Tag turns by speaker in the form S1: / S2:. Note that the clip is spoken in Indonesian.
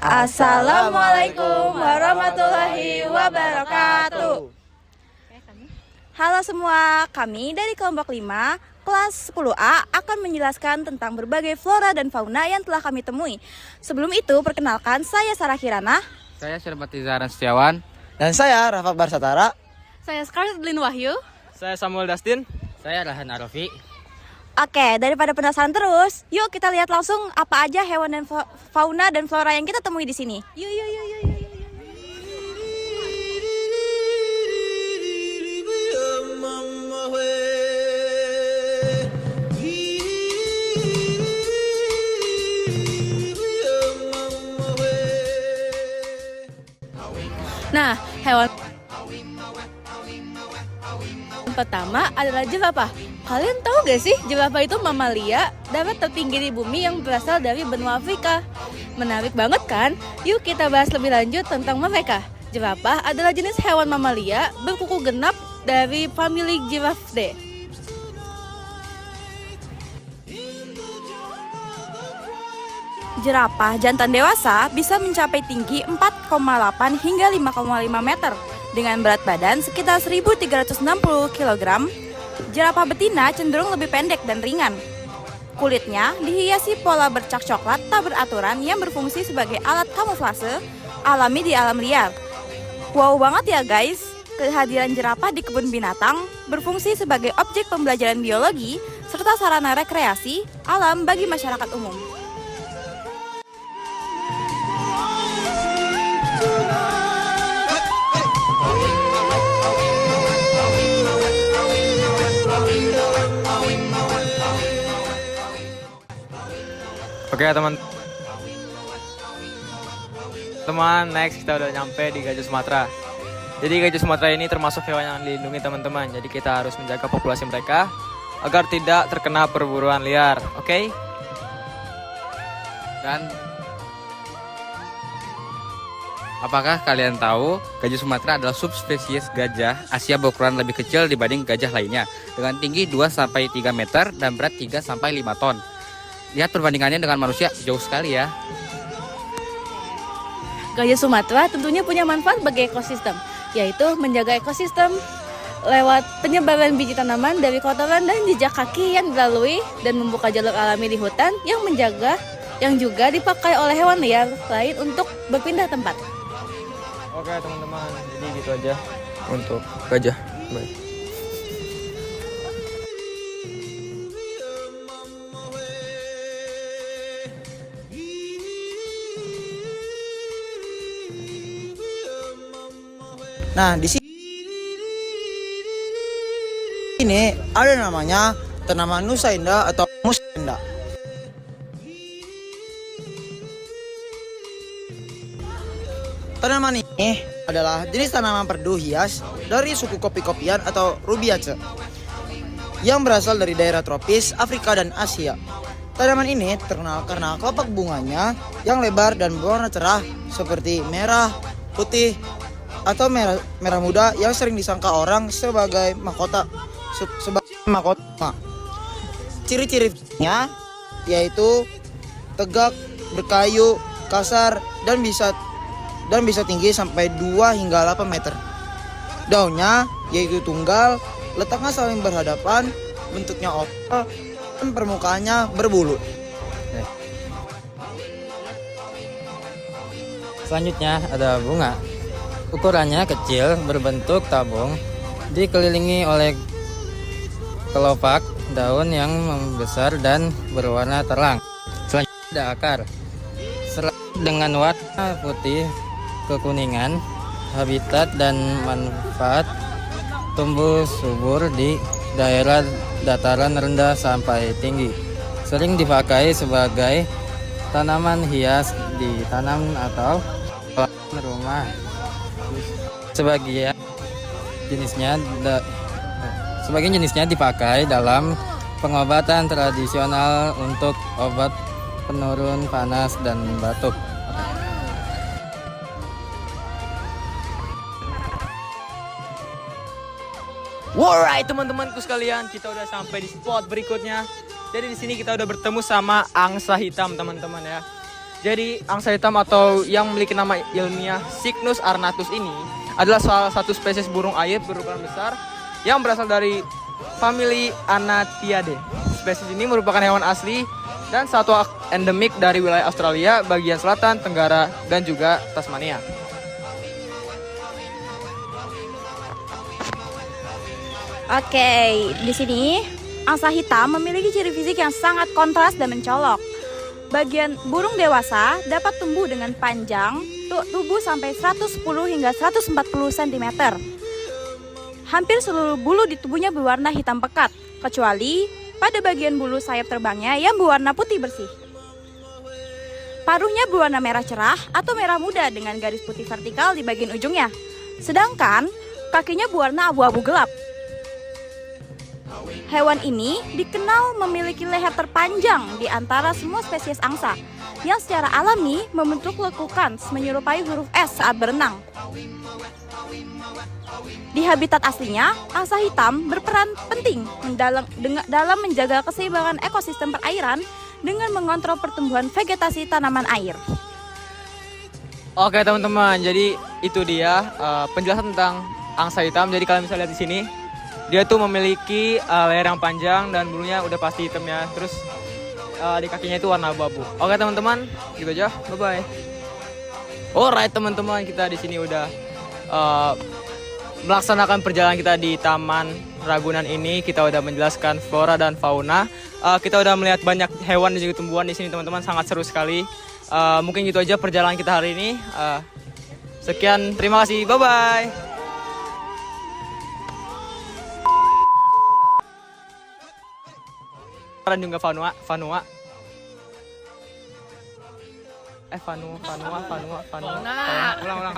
S1: Assalamualaikum warahmatullahi wabarakatuh. Halo semua, kami dari kelompok 5 kelas 10A akan menjelaskan tentang berbagai flora dan fauna yang telah kami temui. Sebelum itu, perkenalkan saya Sarah Kirana.
S2: Saya Syarbati Zahran Setiawan.
S3: Dan saya Rafa Barsatara.
S4: Saya Scarlett Lin Wahyu.
S5: Saya Samuel Dastin.
S2: Saya Rahan Arafi.
S1: Oke, daripada penasaran terus, yuk kita lihat langsung apa aja hewan dan fauna dan flora yang kita temui di sini. Yuk.
S4: Nah, hewan pertama adalah jerapah. Kalian tahu gak sih, jerapah itu mamalia darat tertinggi di bumi yang berasal dari benua Afrika. Menarik banget kan? Yuk kita bahas lebih lanjut tentang mereka. Jerapah adalah jenis hewan mamalia berkuku genap dari famili Giraffidae.
S1: Jerapah jantan dewasa bisa mencapai tinggi 4,8 hingga 5,5 meter dengan berat badan sekitar 1.360 kg. Jerapah betina cenderung lebih pendek dan ringan. Kulitnya dihiasi pola bercak coklat tak beraturan yang berfungsi sebagai alat kamuflase alami di alam liar. Wow banget ya guys, kehadiran jerapah di kebun binatang berfungsi sebagai objek pembelajaran biologi serta sarana rekreasi alam bagi masyarakat umum.
S5: Oke teman, next kita udah nyampe di gajah Sumatera. Jadi gajah Sumatera ini termasuk hewan yang dilindungi teman-teman. Jadi kita harus menjaga populasi mereka agar tidak terkena perburuan liar. Oke?
S2: Dan apakah kalian tahu gajah Sumatera adalah subspesies gajah Asia berukuran lebih kecil dibanding gajah lainnya dengan tinggi 2-3 meter dan berat 3-5 ton. Lihat perbandingannya dengan manusia, jauh sekali ya.
S4: Gajah Sumatera tentunya punya manfaat bagi ekosistem, yaitu menjaga ekosistem lewat penyebaran biji tanaman dari kotoran dan jejak kaki yang dilalui dan membuka jalur alami di hutan yang juga dipakai oleh hewan liar lain untuk berpindah tempat.
S5: Oke teman-teman, jadi gitu aja untuk gajah. Baik.
S3: Nah, di sini ada namanya tanaman Nusa Indah atau Musa Indah. Tanaman ini adalah jenis tanaman perdu hias dari suku kopi-kopian atau Rubiaceae yang berasal dari daerah tropis Afrika dan Asia. Tanaman ini terkenal karena kelopak bunganya yang lebar dan berwarna cerah seperti merah, putih, atau merah muda yang sering disangka orang sebagai mahkota. Ciri-cirinya yaitu tegak, berkayu, kasar, dan bisa tinggi sampai 2 hingga 8 meter. Daunnya yaitu tunggal, letaknya saling berhadapan, bentuknya oval, dan permukaannya berbulu.
S6: Selanjutnya ada bunga. Ukurannya kecil, berbentuk tabung, dikelilingi oleh kelopak daun yang membesar dan berwarna terang. Selanjutnya ada akar. Dengan warna putih kekuningan, habitat dan manfaat tumbuh subur di daerah dataran rendah sampai tinggi. Sering dipakai sebagai tanaman hias di taman atau rumah. Sebagian jenisnya dipakai dalam pengobatan tradisional untuk obat penurun panas dan batuk.
S5: Alright teman-temanku sekalian, kita udah sampai di spot berikutnya. Jadi di sini kita udah bertemu sama angsa hitam teman-teman ya. Jadi angsa hitam atau yang memiliki nama ilmiah Cygnus arnatus ini adalah salah satu spesies burung air berukuran besar yang berasal dari famili Anatidae. Spesies ini merupakan hewan asli dan satwa endemik dari wilayah Australia bagian selatan, tenggara, dan juga Tasmania.
S1: Oke, di sini angsa hitam memiliki ciri fisik yang sangat kontras dan mencolok. Bagian burung dewasa dapat tumbuh dengan panjang tubuh sampai 110 hingga 140 cm. Hampir seluruh bulu di tubuhnya berwarna hitam pekat, kecuali pada bagian bulu sayap terbangnya yang berwarna putih bersih. Paruhnya berwarna merah cerah atau merah muda dengan garis putih vertikal di bagian ujungnya. Sedangkan kakinya berwarna abu-abu gelap. Hewan ini dikenal memiliki leher terpanjang di antara semua spesies angsa yang secara alami membentuk lekukan menyerupai huruf S saat berenang. Di habitat aslinya, angsa hitam berperan penting dalam menjaga keseimbangan ekosistem perairan dengan mengontrol pertumbuhan vegetasi tanaman air.
S5: Oke teman-teman, jadi itu dia penjelasan tentang angsa hitam. Jadi kalian bisa lihat di sini, dia tuh memiliki leher yang panjang dan bulunya udah pasti hitam ya. Terus di kakinya itu warna abu-abu. Oke teman-teman, gitu aja. Bye bye. Alright teman-teman, kita di sini udah melaksanakan perjalanan kita di Taman Ragunan ini. Kita udah menjelaskan flora dan fauna. Kita udah melihat banyak hewan dan juga tumbuhan di sini teman-teman, sangat seru sekali. Mungkin gitu aja perjalanan kita hari ini. Sekian, terima kasih. Bye bye. Dan juga Vanua. Ulang.